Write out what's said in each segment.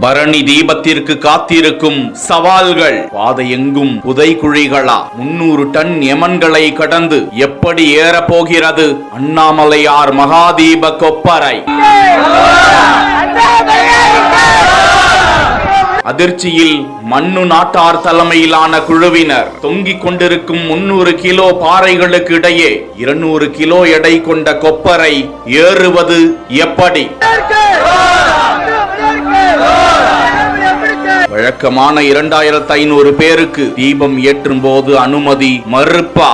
பரணி தீபத்திற்கு காத்திருக்கும் சவால்கள். பாதை எங்கும் புதைக்குழிகளா? 300 டன் யமன்களை கடந்து எப்படி ஏறப்போகிறது அண்ணாமலையார் மகாதீப கொப்பரை? அதிர்ச்சியில் மண்ணு நாட்டார் தலைமையிலான குழுவினர் தொங்கிக் கொண்டிருக்கும் 300 கிலோ பாறைகளுக்கு இடையே 200 கிலோ எடை கொண்ட கொப்பரை ஏறுவது எப்படி? வழக்கமான 2500 பேருக்கு தீபம் ஏற்றும் போது அனுமதி மறுப்பா?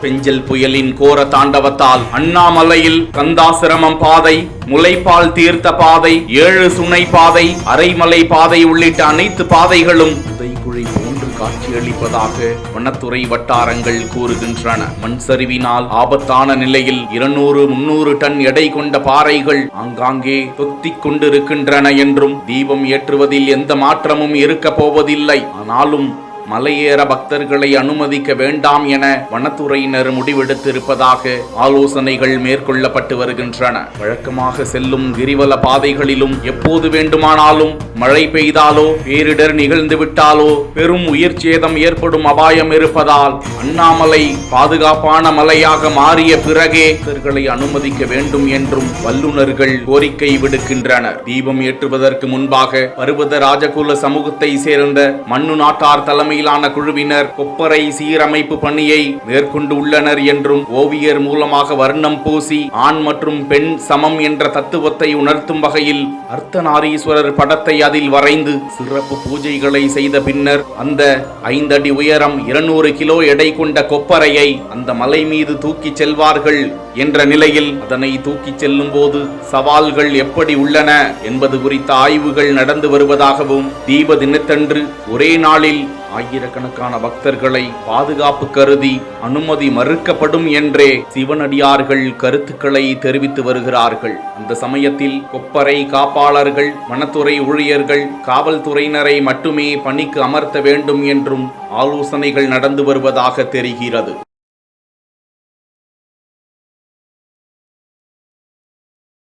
பெஞ்சல் புயலின் கோர தாண்டவத்தால் அண்ணாமலையில் கந்தாசிரமம் பாதை, முளைப்பால் தீர்த்த பாதை, 7 சுனை பாதை, அரைமலை பாதை உள்ளிட்ட அனைத்து பாதைகளும் புதைக்குழி போன்று காட்சியளிப்பதாக வனத்துறை வட்டாரங்கள் கூறுகின்றன. மண் சரிவினால் ஆபத்தான நிலையில் 200-300 டன் எடை கொண்ட பாறைகள் ஆங்காங்கே தொத்திக் கொண்டிருக்கின்றன என்றும் தீபம் ஏற்றுவதில் எந்த மாற்றமும் இருக்க போவதில்லை, ஆனாலும் மலையேற பக்தர்களை அனுமதிக்க வேண்டாம் என வனத்துறையினர் முடிவெடுத்திருப்பதாக ஆலோசனைகள் மேற்கொள்ளப்பட்டு வருகின்றன. வழக்கமாக செல்லும் கிரிவல பாதைகளிலும் எப்போது வேண்டுமானாலும் மழை பெய்தாலோ பேரிடர் நிகழ்ந்து விட்டாலோ பெரும் உயிர் சேதம் ஏற்படும் அபாயம் இருப்பதால் அண்ணாமலை பாதுகாப்பான மலையாக மாறிய பிறகே பக்தர்களை அனுமதிக்க வேண்டும் என்றும் வல்லுநர்கள் கோரிக்கை விடுக்கின்றனர். தீபம் ஏற்றுவதற்கு முன்பாக பர்வத ராஜகுல சமூகத்தை சேர்ந்த மண்ணு நாட்டார் தலைமை குழுவினர் கொப்பரை சீரமைப்பு பணியை மேற்கொண்டு உள்ளனர் என்றும் ஓவியர் மூலமாக வர்ணம் பூசி ஆண் மற்றும் பெண் சமம் என்ற தத்துவத்தை உணர்த்தும் வகையில் அர்த்தநாரீஸ்வரர் படத்தை அதில் வரைந்து சிறப்பு பூஜைகளை செய்த பின்னர் அந்த 5 அடி உயரம் 200 கிலோ எடை கொண்ட கொப்பரையை அந்த மலை மீது தூக்கிச் செல்வார்கள் என்ற நிலையில் அதனை தூக்கிச் செல்லும் போது சவால்கள் எப்படி உள்ளன என்பது குறித்த ஆய்வுகள் நடந்து வருவதாகவும் தீப தினத்தன்று ஒரே நாளில் ஆயிரக்கணக்கான பக்தர்களை பாதுகாப்பு கருதி அனுமதி மறுக்கப்படும் என்றே சிவனடியார்கள் கருத்துக்களை தெரிவித்து வருகிறார்கள். அந்த சமயத்தில் கொப்பரை காப்பாளர்கள், வனத்துறை ஊழியர்கள், காவல்துறையினரை மட்டுமே பணிக்கு அமர்த்த வேண்டும் என்றும் ஆலோசனைகள் நடந்து வருவதாக தெரிகிறது.